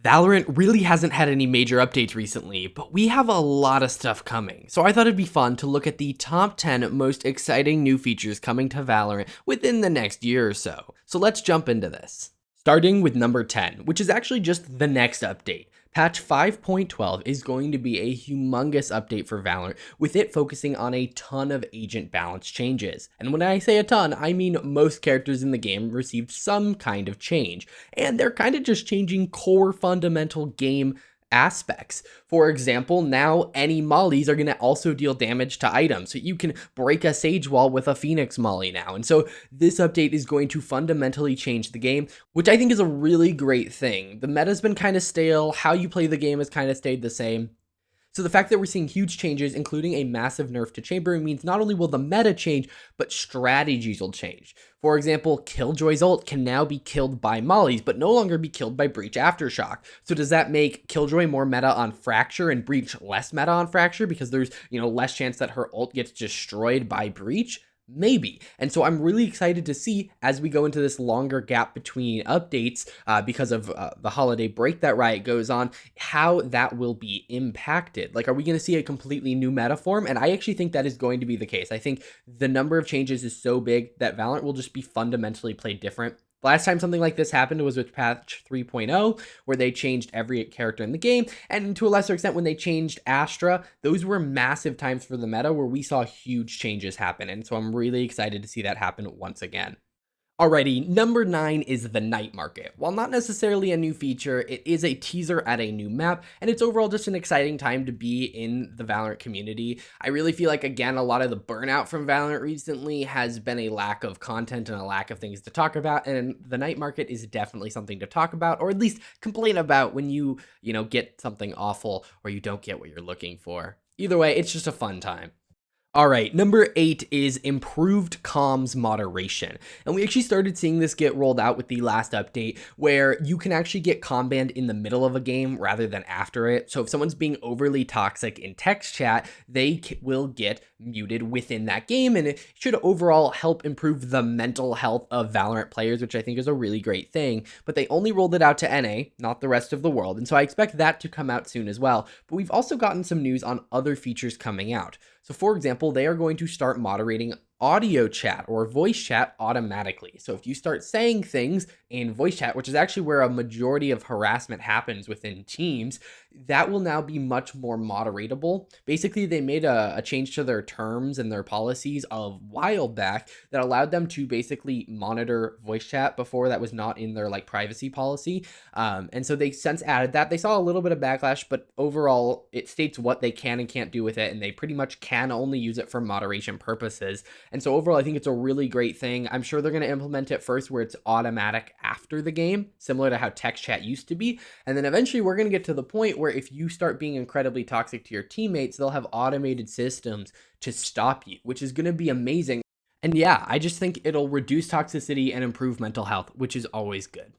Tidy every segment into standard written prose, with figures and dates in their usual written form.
Valorant really hasn't had any major updates recently, but we have a lot of stuff coming. So I thought it'd be fun to look at the top 10 most exciting new features coming to Valorant within the next year or so. So let's jump into this. Starting with number 10, which is actually just the next update. Patch 5.12 is going to be a humongous update for Valorant, with it focusing on a ton of agent balance changes. And when I say a ton, I mean most characters in the game received some kind of change. And they're kind of just changing core fundamental game aspects. For example, now any mollies are going to also deal damage to items. So you can break a Sage Wall with a Phoenix molly now. And so this update is going to fundamentally change the game, which I think is a really great thing. The meta's been kind of stale. How you play the game has kind of stayed the same. So the fact that we're seeing huge changes, including a massive nerf to Chambering, means not only will the meta change, but strategies will change. For example, Killjoy's ult can now be killed by mollies, but no longer be killed by Breach Aftershock. So does that make Killjoy more meta on Fracture and Breach less meta on Fracture because there's, less chance that her ult gets destroyed by Breach? Maybe. And so I'm really excited to see as we go into this longer gap between updates because of the holiday break that Riot goes on, how that will be impacted. Like, are we going to see a completely new meta form? And I actually think that is going to be the case. I think the number of changes is so big that Valorant will just be fundamentally played different. Last time something like this happened was with patch 3.0, where they changed every character in the game, and to a lesser extent when they changed Astra, those were massive times for the meta where we saw huge changes happen, and so I'm really excited to see that happen once again. Alrighty, number 9 is the night market. While not necessarily a new feature, it is a teaser at a new map, and it's overall just an exciting time to be in the Valorant community. I really feel like, again, a lot of the burnout from Valorant recently has been a lack of content and a lack of things to talk about, and the night market is definitely something to talk about, or at least complain about when you get something awful or you don't get what you're looking for. Either way, it's just a fun time. All right, number 8 is improved comms moderation. And we actually started seeing this get rolled out with the last update where you can actually get comm banned in the middle of a game rather than after it. So if someone's being overly toxic in text chat, they will get muted within that game, and it should overall help improve the mental health of Valorant players, which I think is a really great thing. But they only rolled it out to NA, not the rest of the world, and so I expect that to come out soon as well. But we've also gotten some news on other features coming out. So for example, they are going to start moderating audio chat or voice chat automatically. So if you start saying things in voice chat, which is actually where a majority of harassment happens within teams, that will now be much more moderatable. Basically, they made a change to their terms and their policies a while back that allowed them to basically monitor voice chat. Before, that was not in their privacy policy. And so they since added that. They saw a little bit of backlash, but overall it states what they can and can't do with it, and they pretty much can only use it for moderation purposes. And so overall, I think it's a really great thing. I'm sure they're going to implement it first where it's automatic after the game, similar to how text chat used to be. And then eventually we're going to get to the point where if you start being incredibly toxic to your teammates, they'll have automated systems to stop you, which is going to be amazing. And yeah, I just think it'll reduce toxicity and improve mental health, which is always good.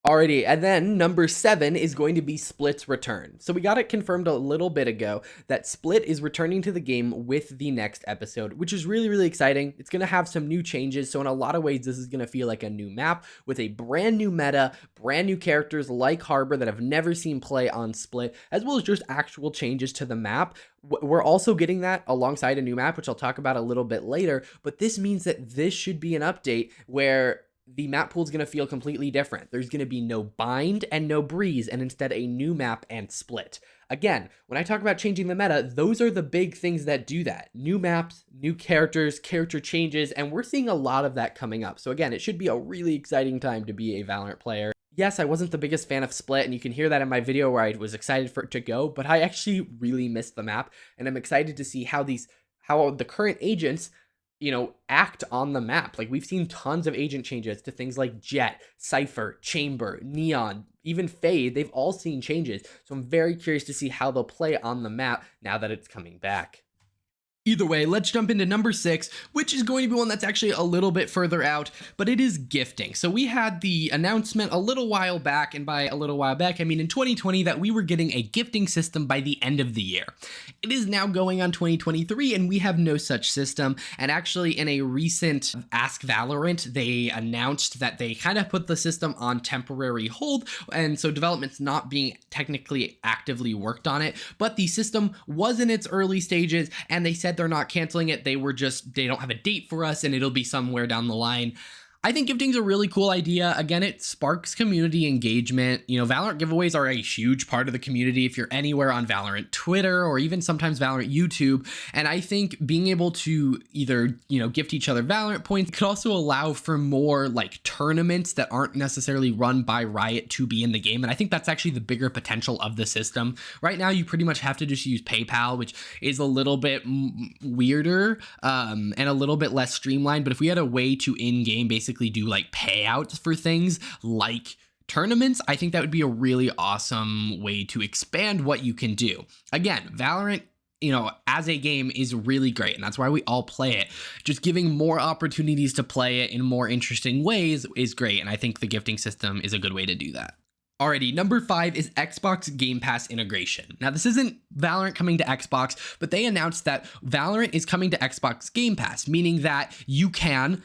Alrighty, and then number 7 is going to be Split's return. So we got it confirmed a little bit ago that Split is returning to the game with the next episode, which is really, really exciting. It's going to have some new changes, so in a lot of ways, this is going to feel like a new map with a brand new meta, brand new characters like Harbor that I've never seen play on Split, as well as just actual changes to the map. We're also getting that alongside a new map, which I'll talk about a little bit later, but this means that this should be an update where the map pool is going to feel completely different. There's going to be no bind and no breeze, and instead a new map and Split. Again, when I talk about changing the meta, those are the big things that do that. New maps, new characters, character changes, and we're seeing a lot of that coming up. So again, it should be a really exciting time to be a Valorant player. Yes, I wasn't the biggest fan of Split, and you can hear that in my video where I was excited for it to go, but I actually really missed the map, and I'm excited to see how the current agents act on the map. We've seen tons of agent changes to things like Jet, Cypher, Chamber, Neon, even Fade. They've all seen changes. So I'm very curious to see how they'll play on the map now that it's coming back. Either way, let's jump into number 6, which is going to be one that's actually a little bit further out, but it is gifting. So we had the announcement a little while back, and by a little while back, I mean in 2020, that we were getting a gifting system by the end of the year. It is now going on 2023, and we have no such system. And actually, in a recent Ask Valorant, they announced that they kind of put the system on temporary hold, and so development's not being technically actively worked on it, but the system was in its early stages, and they said they're not canceling it. They don't have a date for us, and it'll be somewhere down the line. I think gifting's a really cool idea. Again, it sparks community engagement. You know, Valorant giveaways are a huge part of the community if you're anywhere on Valorant Twitter or even sometimes Valorant YouTube. And I think being able to either, gift each other Valorant points could also allow for more like tournaments that aren't necessarily run by Riot to be in the game. And I think that's actually the bigger potential of the system. Right now, you pretty much have to just use PayPal, which is a little bit weirder and a little bit less streamlined. But if we had a way to in-game basically do like payouts for things like tournaments, I think that would be a really awesome way to expand what you can do. Again, Valorant, as a game is really great, and that's why we all play it. Just giving more opportunities to play it in more interesting ways is great, and I think the gifting system is a good way to do that. Alrighty, number 5 is Xbox Game Pass integration. Now, this isn't Valorant coming to Xbox, but they announced that Valorant is coming to Xbox Game Pass, meaning that you can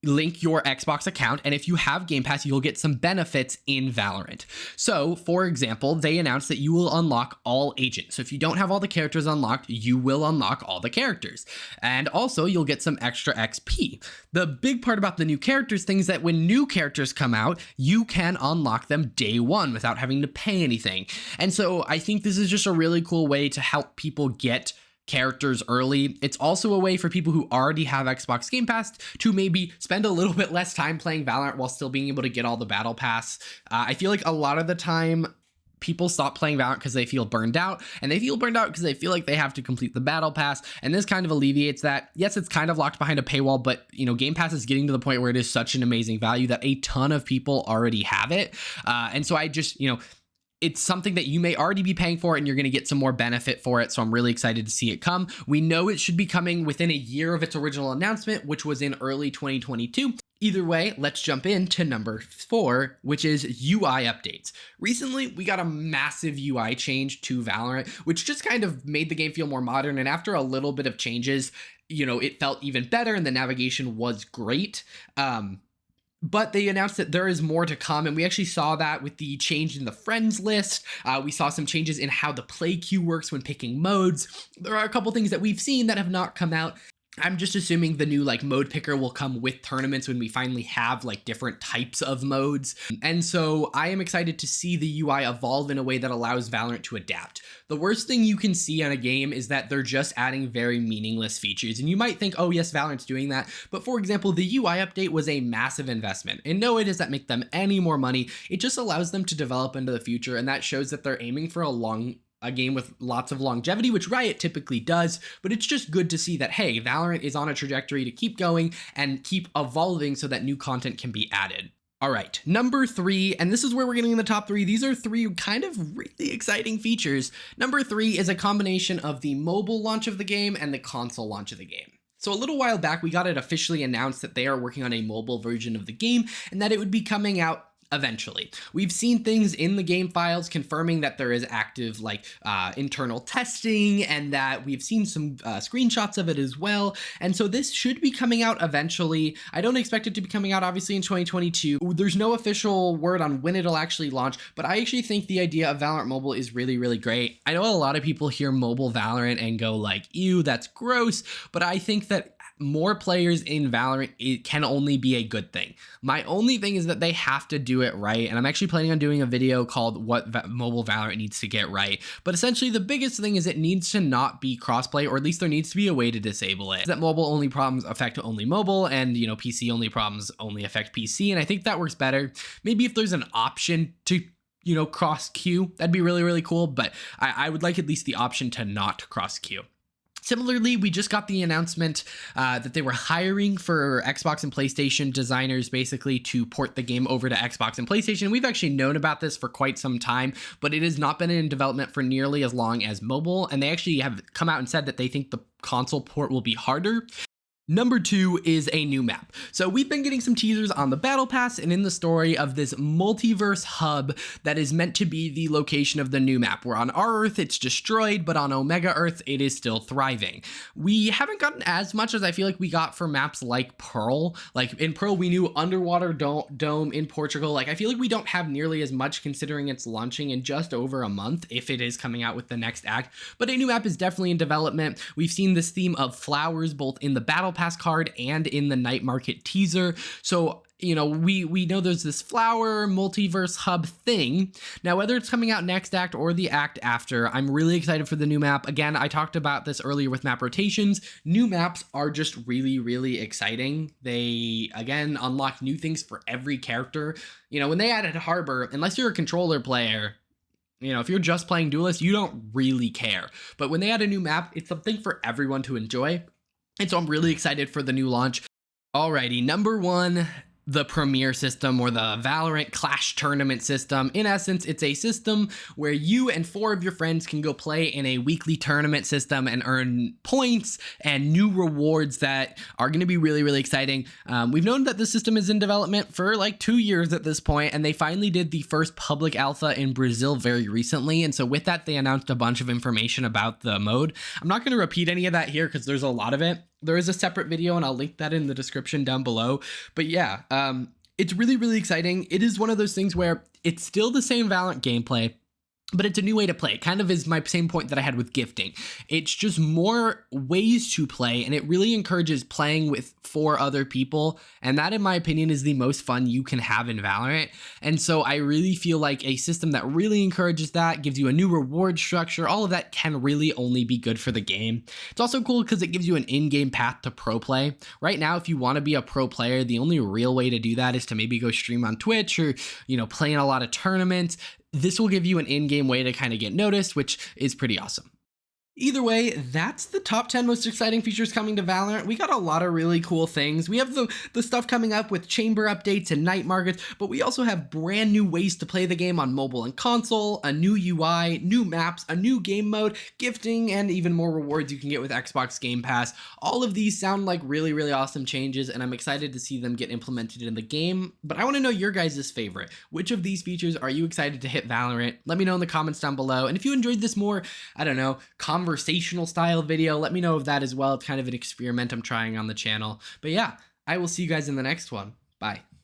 link your Xbox account, and if you have Game Pass, you'll get some benefits in Valorant. So, for example, they announced that you will unlock all agents. So if you don't have all the characters unlocked, you will unlock all the characters. And also, you'll get some extra XP. The big part about the new characters thing is that when new characters come out, you can unlock them day one without having to pay anything. And so I think this is just a really cool way to help people get characters early. It's also a way for people who already have Xbox Game Pass to maybe spend a little bit less time playing Valorant while still being able to get all the battle pass. I feel like a lot of the time people stop playing Valorant because they feel burned out, and they feel burned out because they feel like they have to complete the battle pass, and this kind of alleviates that. Yes, it's kind of locked behind a paywall, but Game Pass is getting to the point where it is such an amazing value that a ton of people already have it. And so I just, it's something that you may already be paying for, and you're going to get some more benefit for it. So I'm really excited to see it come. We know it should be coming within a year of its original announcement, which was in early 2022. Either way, let's jump into number 4, which is UI updates. Recently, we got a massive UI change to Valorant, which just kind of made the game feel more modern. And after a little bit of changes, it felt even better, and the navigation was great. But they announced that there is more to come, and we actually saw that with the change in the friends list. We saw some changes in how the play queue works when picking modes. There are a couple things that we've seen that have not come out. I'm just assuming the new mode picker will come with tournaments when we finally have different types of modes. And so I am excited to see the UI evolve in a way that allows Valorant to adapt. The worst thing you can see on a game is that they're just adding very meaningless features. And you might think, oh yes, Valorant's doing that. But for example, the UI update was a massive investment. And no, it does not make them any more money. It just allows them to develop into the future. And that shows that they're aiming for a game with lots of longevity, which Riot typically does, but it's just good to see that, hey, Valorant is on a trajectory to keep going and keep evolving so that new content can be added. All right, number 3, and this is where we're getting in the top 3. These are 3 kind of really exciting features. Number 3 is a combination of the mobile launch of the game and the console launch of the game. So a little while back, we got it officially announced that they are working on a mobile version of the game and that it would be coming out eventually. We've seen things in the game files confirming that there is active internal testing, and that we've seen some screenshots of it as well. And so this should be coming out eventually. I don't expect it to be coming out obviously in 2022. There's no official word on when it'll actually launch, but I actually think the idea of Valorant Mobile is really, really great. I know a lot of people hear mobile Valorant and go ew, that's gross, but I think that more players in Valorant, it can only be a good thing. My only thing is that they have to do it right, and I'm actually planning on doing a video called what mobile Valorant needs to get right. But essentially, the biggest thing is it needs to not be crossplay, or at least there needs to be a way to disable it. That mobile only problems affect only mobile, and PC only problems only affect PC, and I think that works better. Maybe if there's an option to cross queue, that'd be really, really cool, but I would like at least the option to not cross queue. Similarly, we just got the announcement that they were hiring for Xbox and PlayStation designers basically to port the game over to Xbox and PlayStation. We've actually known about this for quite some time, but it has not been in development for nearly as long as mobile. And they actually have come out and said that they think the console port will be harder. Number 2 is a new map. So we've been getting some teasers on the Battle Pass and in the story of this multiverse hub that is meant to be the location of the new map. Where on our Earth it's destroyed, but on Omega Earth it is still thriving. We haven't gotten as much as I feel like we got for maps like Pearl. Like in Pearl we knew underwater dome in Portugal. Like I feel like we don't have nearly as much considering it's launching in just over a month if it is coming out with the next act. But a new map is definitely in development. We've seen this theme of flowers both in the Battle Pass card and in the night market teaser. So, you know, we know there's this flower multiverse hub thing. Now, whether it's coming out next act or the act after, I'm really excited for the new map. Again, I talked about this earlier with map rotations. New maps are just really, really exciting. They, again, unlock new things for every character. You know, when they added Harbor, unless you're a controller player, you know, if you're just playing Duelist, you don't really care. But when they add a new map, it's something for everyone to enjoy. And so I'm really excited for the new launch. Alrighty, number 1, the Premier system, or the VALORANT Clash Tournament system. In essence, it's a system where you and 4 of your friends can go play in a weekly tournament system and earn points and new rewards that are going to be really, really exciting. We've known that this system is in development for like 2 years at this point, and they finally did the first public alpha in Brazil very recently. And so with that, they announced a bunch of information about the mode. I'm not going to repeat any of that here because there's a lot of it. There is a separate video and I'll link that in the description down below. But yeah, it's really, really exciting. It is one of those things where it's still the same Valorant gameplay, but it's a new way to play. It kind of is my same point that I had with gifting. It's just more ways to play, and it really encourages playing with 4 other people. And that, in my opinion, is the most fun you can have in Valorant. And so I really feel like a system that really encourages that, gives you a new reward structure, all of that can really only be good for the game. It's also cool because it gives you an in-game path to pro play. Right now, if you want to be a pro player, the only real way to do that is to maybe go stream on Twitch or, you know, play in a lot of tournaments. This will give you an in-game way to kind of get noticed, which is pretty awesome. Either way, that's the top 10 most exciting features coming to Valorant. We got a lot of really cool things. We have the stuff coming up with chamber updates and night markets, but we also have brand new ways to play the game on mobile and console, a new UI, new maps, a new game mode, gifting, and even more rewards you can get with Xbox Game Pass. All of these sound like really, really awesome changes, and I'm excited to see them get implemented in the game. But I want to know your guys' favorite. Which of these features are you excited to hit Valorant? Let me know in the comments down below. And if you enjoyed this more, I don't know, conversational style video, let me know of that as well. It's kind of an experiment I'm trying on the channel. But yeah, I will see you guys in the next one. Bye.